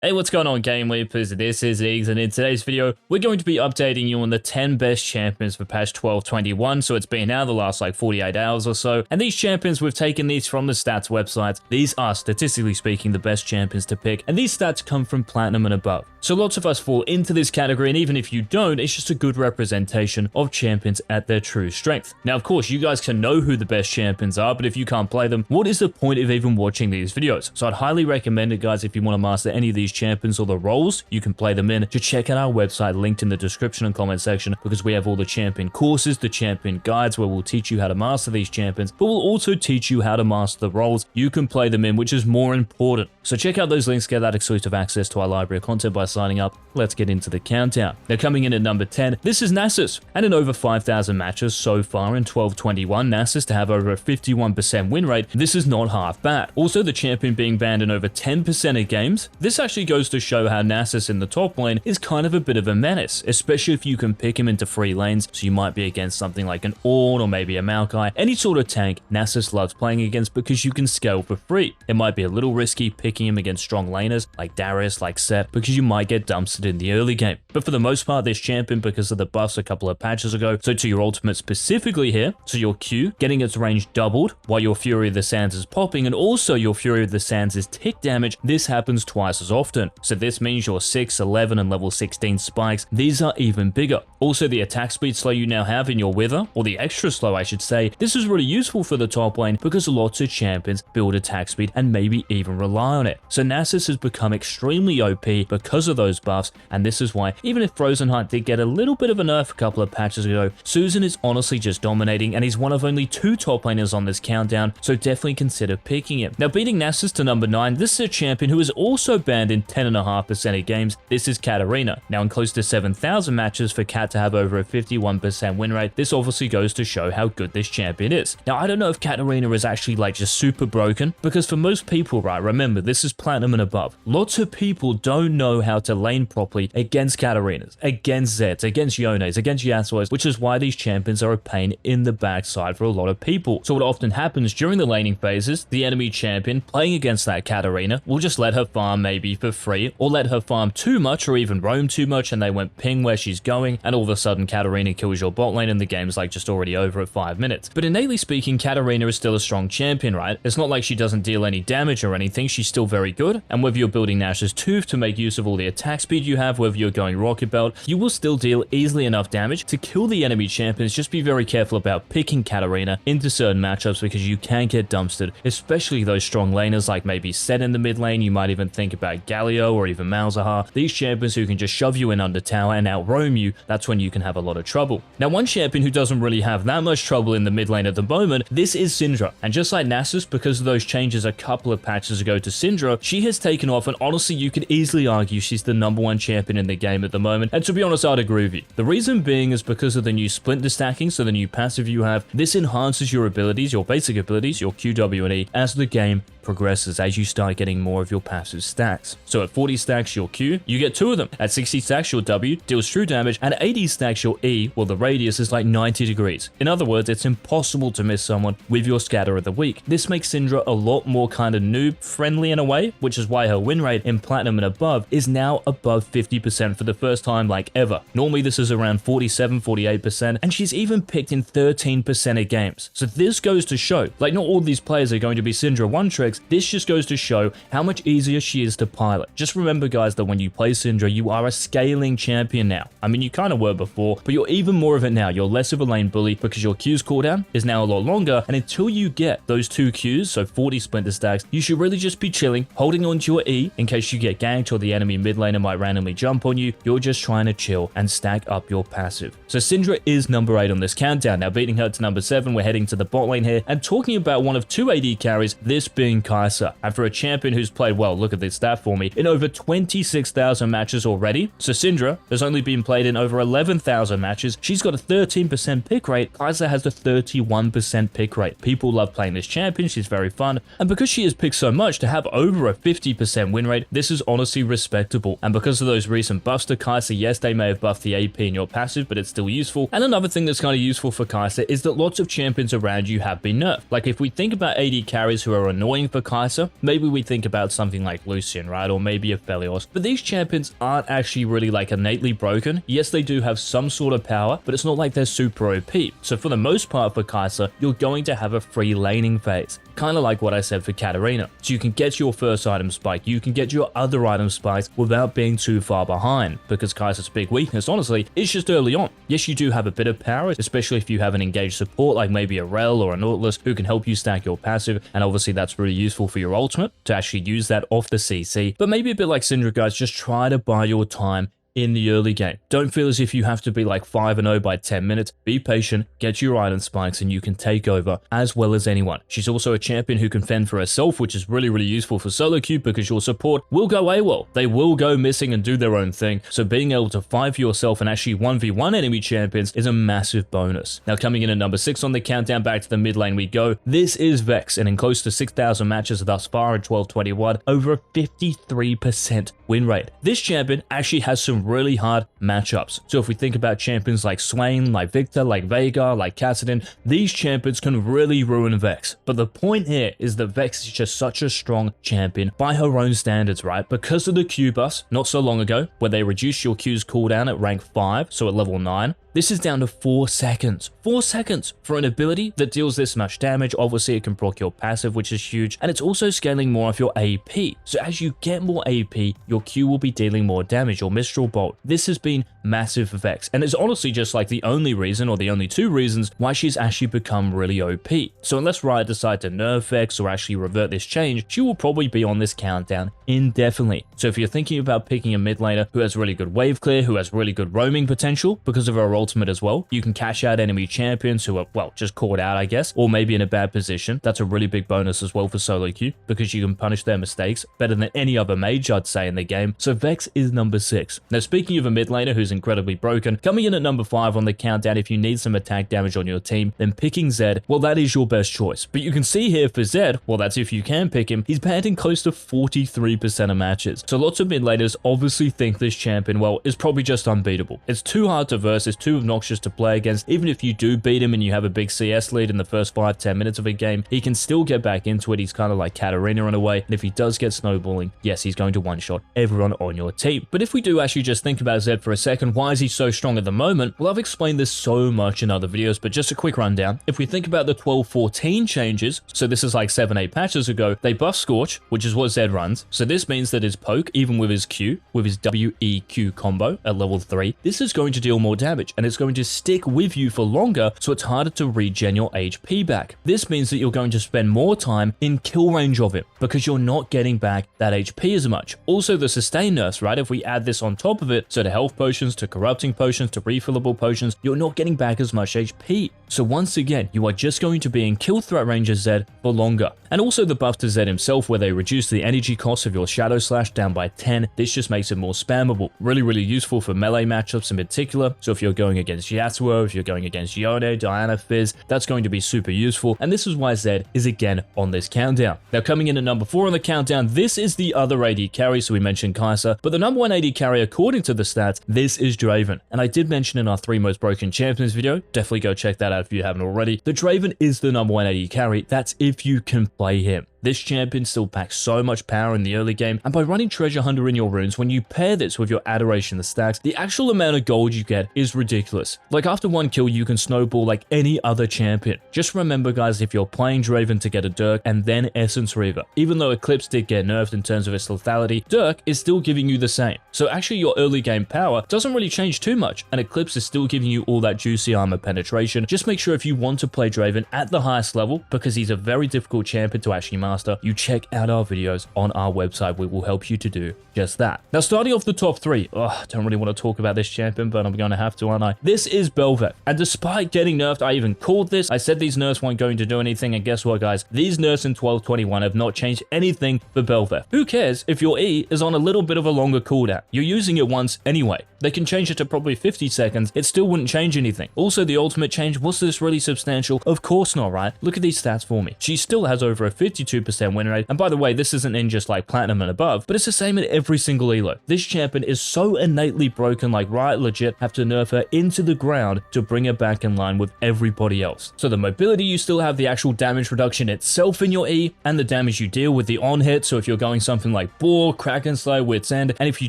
Hey, what's going on, Game Leapers? This is Eggs, and in today's video, we're going to be updating you on the 10 best champions for patch 12.21. So it's been now the last 48 hours or so, and these champions, we've taken these from the stats websites. These are, statistically speaking, the best champions to pick, and these stats come from Platinum and above. So lots of us fall into this category, and even if you don't, it's just a good representation of champions at their true strength. Now, of course, you guys can know who the best champions are, but if you can't play them, what is the point of even watching these videos? So I'd highly recommend it, guys, if you want to master any of these champions or the roles you can play them in, to check out our website linked in the description and comment section, because we have all the champion courses, the champion guides, where we'll teach you how to master these champions, but we'll also teach you how to master the roles you can play them in, which is more important. So check out those links, get that exclusive access to our library of content by signing up. Let's get into the countdown. Now, coming in at number 10, this is Nasus, and in over 5,000 matches so far in 12.21, Nasus to have over a 51% win rate, this is not half bad. Also, the champion being banned in over 10% of games, this actually goes to show how Nasus in the top lane is kind of a bit of a menace, especially if you can pick him into free lanes, so you might be against something like an Ornn or maybe a Maokai. Any sort of tank Nasus loves playing against because you can scale for free. It might be a little risky picking him against strong laners like Darius, like Set, because you might get dumpstered in the early game. But for the most part, this champion, because of the buffs a couple of patches ago, so to your ultimate specifically here, so your Q getting its range doubled while your Fury of the Sands is popping, and also your Fury of the Sands is tick damage, this happens twice as often. So this means your 6, 11, and level 16 spikes, these are even bigger. Also, the attack speed slow you now have in your Wither, or the extra slow I should say, this is really useful for the top lane because lots of champions build attack speed and maybe even rely on it. So Nasus has become extremely OP because of those buffs, and this is why, even if Frozen Heart did get a little bit of a nerf a couple of patches ago, Susan is honestly just dominating, and he's one of only 2 top laners on this countdown, so definitely consider picking him. Now, beating Nasus to number 9, this is a champion who is also banned in 10.5% of games. This is Katarina. Now, in close to 7,000 matches for Kat to have over a 51% win rate, this obviously goes to show how good this champion is. Now, I don't know if Katarina is actually just super broken, because for most people, right, remember, this is Platinum and above. Lots of people don't know how to lane properly against Katarinas, against Zeds, against Yones, against Yasuos, which is why these champions are a pain in the backside for a lot of people. So what often happens during the laning phases, the enemy champion playing against that Katarina will just let her farm maybe for free, or let her farm too much or even roam too much, and they won't ping where she's going, and all of a sudden Katarina kills your bot lane and the game's just already over at 5 minutes. But innately speaking, Katarina is still a strong champion, right? It's not like she doesn't deal any damage or anything, she's still very good, and whether you're building Nash's Tooth to make use of all the attack speed you have, whether you're going Rocket Belt, you will still deal easily enough damage to kill the enemy champions. Just be very careful about picking Katarina into certain matchups, because you can get dumpstered, especially those strong laners like maybe Set in the mid lane. You might even think about Galio or even Malzahar. These champions who can just shove you in under tower and out roam you, that's when you can have a lot of trouble. Now, one champion who doesn't really have that much trouble in the mid lane at the moment, this is Syndra. And just like Nasus, because of those changes a couple of patches ago to Syndra, she has taken off, and honestly, you could easily argue she's the #1 champion in the game at the moment. And to be honest, I'd agree with you. The reason being is because of the new splinter stacking, so the new passive you have. This enhances your abilities, your basic abilities, your Q, W, and E, as the game progresses, as you start getting more of your passive stacks. So at 40 stacks your Q, you get 2 of them. At 60 stacks your W deals true damage, and at 80 stacks your E, well, the radius is 90 degrees. In other words, it's impossible to miss someone with your scatter of the week. This makes Syndra a lot more kind of noob friendly in a way, which is why her win rate in Platinum and above is now above 50% for the first time ever. Normally this is around 47, 48%, and she's even picked in 13% of games. So this goes to show, not all these players are going to be Syndra one tricks. This just goes to show how much easier she is to pilot. Just remember, guys, that when you play Syndra, you are a scaling champion now. I mean, you kind of were before, but you're even more of it now. You're less of a lane bully because your Q's cooldown is now a lot longer, and until you get those 2 Qs, so 40 splinter stacks, you should really just be chilling, holding onto your E in case you get ganked or the enemy mid laner might randomly jump on you. You're just trying to chill and stack up your passive. So Syndra is number 8 on this countdown. Now, beating her to number 7, we're heading to the bot lane here, and talking about one of 2 AD carries, this being Kai'Sa. And for a champion who's played, well, look at this stat for me, in over 26,000 matches already. So Syndra has only been played in over 11,000 matches. She's got a 13% pick rate. Kai'Sa has a 31% pick rate. People love playing this champion. She's very fun. And because she is picked so much, to have over a 50% win rate, this is honestly respectable. And because of those recent buffs to Kai'Sa, yes, they may have buffed the AP in your passive, but it's still useful. And another thing that's kind of useful for Kai'Sa is that lots of champions around you have been nerfed. If we think about AD carries who are annoying think for Kai'Sa, maybe we think about something like Lucian, right? Or maybe a Felios. But these champions aren't actually really like innately broken. Yes, they do have some sort of power, but it's not like they're super OP. So for the most part for Kai'Sa, you're going to have a free laning phase. Kind of like what I said for Katarina. So you can get your first item spike, you can get your other item spikes without being too far behind, because Kai'Sa's big weakness, honestly, is just early on. Yes, you do have a bit of power, especially if you have an engaged support like maybe a Rel or a Nautilus who can help you stack your passive, and obviously that's really useful for your ultimate to actually use that off the CC. But maybe a bit like Syndra, guys, just try to buy your time in the early game. Don't feel as if you have to be like 5-0 by 10 minutes. Be patient, get your item spikes, and you can take over as well as anyone. She's also a champion who can fend for herself, which is really, really useful for solo queue because your support will go AWOL. They will go missing and do their own thing. So being able to fight for yourself and actually 1v1 enemy champions is a massive bonus. Now coming in at number 6 on the countdown, back to the mid lane we go. This is Vex, and in close to 6,000 matches thus far in 1221, over a 53% win rate. This champion actually has some really hard matchups. So if we think about champions like Swain, like Victor, like Veigar, like Kassadin, these champions can really ruin Vex. But the point here is that Vex is just such a strong champion by her own standards, right? Because of the Q bus not so long ago, where they reduced your Q's cooldown at rank 5, so at level 9, this is down to 4 seconds. 4 seconds for an ability that deals this much damage. Obviously, it can proc your passive, which is huge, and it's also scaling more of your AP. So as you get more AP, your Q will be dealing more damage, your Mistral Bolt. This has been massive for Vex, and it's honestly just like the only reason, or the only 2 reasons, why she's actually become really OP. So unless Riot decide to nerf Vex or actually revert this change, she will probably be on this countdown indefinitely. So if you're thinking about picking a mid laner who has really good wave clear, who has really good roaming potential because of her ultimate as well, you can cash out enemy champions who are, well, just caught out, I guess, or maybe in a bad position. That's a really big bonus as well for solo queue, because you can punish their mistakes better than any other mage, I'd say, in the game. So Vex is number 6. Now speaking of a mid laner who's incredibly broken, coming in at number 5 on the countdown, if you need some attack damage on your team, then picking Zed, well, that is your best choice. But you can see here for Zed, well, that's if you can pick him, he's banned in close to 43% of matches. So lots of mid laners obviously think this champion, well, is probably just unbeatable. It's too hard to verse, it's too obnoxious to play against. Even if you do beat him and you have a big CS lead in the first 5-10 minutes of a game, he can still get back into it. He's kind of like Katarina in a way, and if he does get snowballing, yes, he's going to one-shot everyone on your team. But if we do actually just think about Zed for a second, why is he so strong at the moment? Well, I've explained this so much in other videos, but just a quick rundown. If we think about the 12-14 changes, so this is like 7-8 patches ago, they buff Scorch, which is what Zed runs. So this means that his poke, even with his Q, with his WEQ combo at level 3, this is going to deal more damage, and it's going to stick with you for longer, so it's harder to regen your HP back. This means that you're going to spend more time in kill range of him, because you're not getting back that HP as much. Also the sustain nerfs, right? If we add this on top of it, so to health potions, to corrupting potions, to refillable potions, you're not getting back as much HP. So once again, you are just going to be in kill threat range as Zed for longer. And also the buff to Zed himself, where they reduce the energy cost of your Shadow Slash down by 10. This just makes it more spammable. Really, really useful for melee matchups in particular. So if you're going against Yasuo, if you're going against Yone, Diana, Fizz, that's going to be super useful. And this is why Zed is again on this countdown. Now coming in at number 4 on the countdown, this is the other AD carry. So we mentioned Kai'Sa, but the number 1 AD carry according to the stats, this is Draven. And I did mention in our 3 most broken champions video, definitely go check that out if you haven't already, the Draven is the number 1 AD carry. That's if you can play him. This champion still packs so much power in the early game, and by running Treasure Hunter in your runes, when you pair this with your Adoration the stacks, the actual amount of gold you get is ridiculous. Like after 1 kill, you can snowball like any other champion. Just remember guys, if you're playing Draven to get a Dirk and then Essence Reaver, even though Eclipse did get nerfed in terms of its lethality, Dirk is still giving you the same. So actually your early game power doesn't really change too much, and Eclipse is still giving you all that juicy armor penetration. Just make sure if you want to play Draven at the highest level, because he's a very difficult champion to actually master, you check out our videos on our website. We will help you to do just that. Now starting off the top 3, I don't really want to talk about this champion, but I'm going to have to, aren't I? This is Bel'Veth, and despite getting nerfed, I even called this. I said these nerfs weren't going to do anything, and guess what guys? These nerfs in 1221 have not changed anything for Bel'Veth. Who cares if your E is on a little bit of a longer cooldown? You're using it once anyway. They can change it to probably 50 seconds. It still wouldn't change anything. Also, the ultimate change, was this really substantial? Of course not, right? Look at these stats for me. She still has over a 52% 52% win rate. And by the way, this isn't in just like platinum and above, but it's the same in every single elo. This champion is so innately broken, like Riot legit have to nerf her into the ground to bring her back in line with everybody else. So the mobility, you still have the actual damage reduction itself in your E, and the damage you deal with the on hit. So if you're going something like Boar, Kraken Slayer, Wit's End, and if you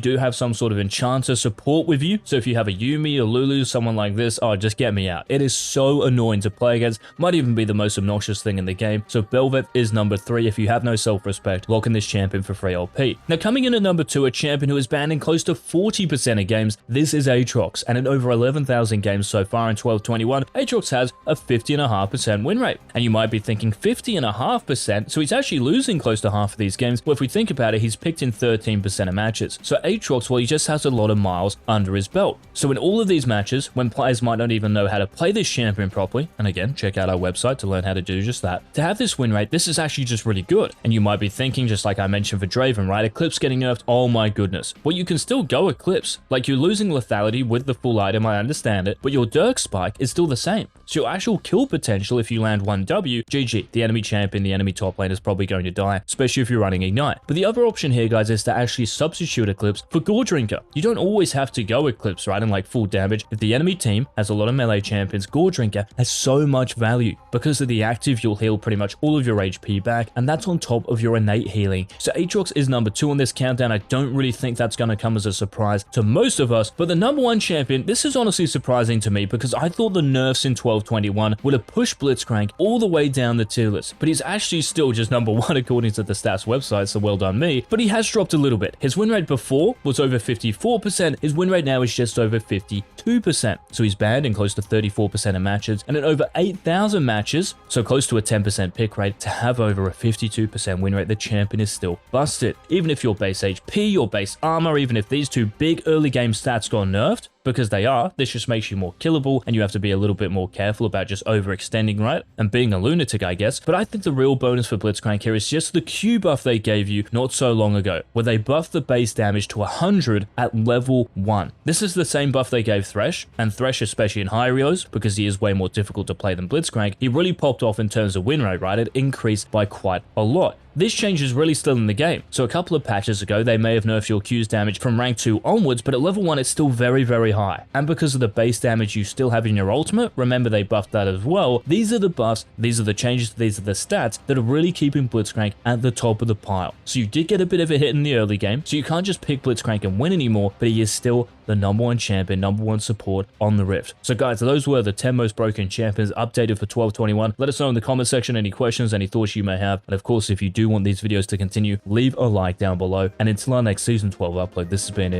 do have some sort of enchanter support with you, so if you have a Yuumi or Lulu, someone like this, oh, just get me out. It is so annoying to play against, might even be the most obnoxious thing in the game. So Bel'Veth is number 3. If you have no self-respect, lock in this champion for free LP. Now coming in at number 2, a champion who is banned in close to 40% of games, this is AAtrox, and in over 11,000 games so far in 12-21, AAtrox has a 50.5% win rate. And you might be thinking 50.5%, so he's actually losing close to half of these games. Well, if we think about it, he's picked in 13% of matches. So AAtrox, well, he just has a lot of miles under his belt. So in all of these matches, when players might not even know how to play this champion properly, and again, check out our website to learn how to do just that, to have this win rate, this is actually just really good. And you might be thinking, just like I mentioned for Draven, right? Eclipse getting nerfed, oh my goodness. Well, you can still go Eclipse. Like, you're losing lethality with the full item, I understand it, but your Dirk spike is still the same. So your actual kill potential, if you land 1W, GG. The enemy champion, the enemy top lane is probably going to die, especially if you're running Ignite. But the other option here, guys, is to actually substitute Eclipse for Gore Drinker. You don't always have to go Eclipse, right, and like full damage. If the enemy team has a lot of melee champions, Gore Drinker has so much value. Because of the active, you'll heal pretty much all of your HP back, and that's on top of your innate healing. So AAtrox is number 2 on this countdown. I don't really think that's going to come as a surprise to most of us, but the number 1 champion, this is honestly surprising to me because I thought the nerfs in 12-21 would have pushed Blitzcrank all the way down the tier list, but he's actually still just number 1 according to the stats website, so well done me. But he has dropped a little bit. His win rate before was over 54%, his win rate now is just over 52%. So he's banned in close to 34% of matches, and in over 8,000 matches, so close to a 10% pick rate, to have over a 52% win rate, the champion is still busted. Even if your base HP, your base armor, even if these 2 big early game stats got nerfed, because they are, this just makes you more killable, and you have to be a little bit more careful about just overextending, right? And being a lunatic, I guess. But I think the real bonus for Blitzcrank here is just the Q buff they gave you not so long ago, where they buffed the base damage to 100 at level 1. This is the same buff they gave Thresh, and Thresh, especially in high relos, because he is way more difficult to play than Blitzcrank, he really popped off in terms of win rate, right? It increased by quite a lot. This change is really still in the game. So a couple of patches ago, they may have nerfed your Q's damage from rank 2 onwards, but at level 1, it's still very, very high. And because of the base damage you still have in your ultimate, remember they buffed that as well. These are the buffs, these are the changes, these are the stats that are really keeping Blitzcrank at the top of the pile. So you did get a bit of a hit in the early game, so you can't just pick Blitzcrank and win anymore, but he is still the number 1 champion, number 1 support on the Rift. So guys, those were the 10 most broken champions updated for 12-21. Let us know in the comment section any questions, any thoughts you may have. And of course, if you do want these videos to continue, leave a like down below. And until our next Season 12 upload, this has been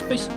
Peace.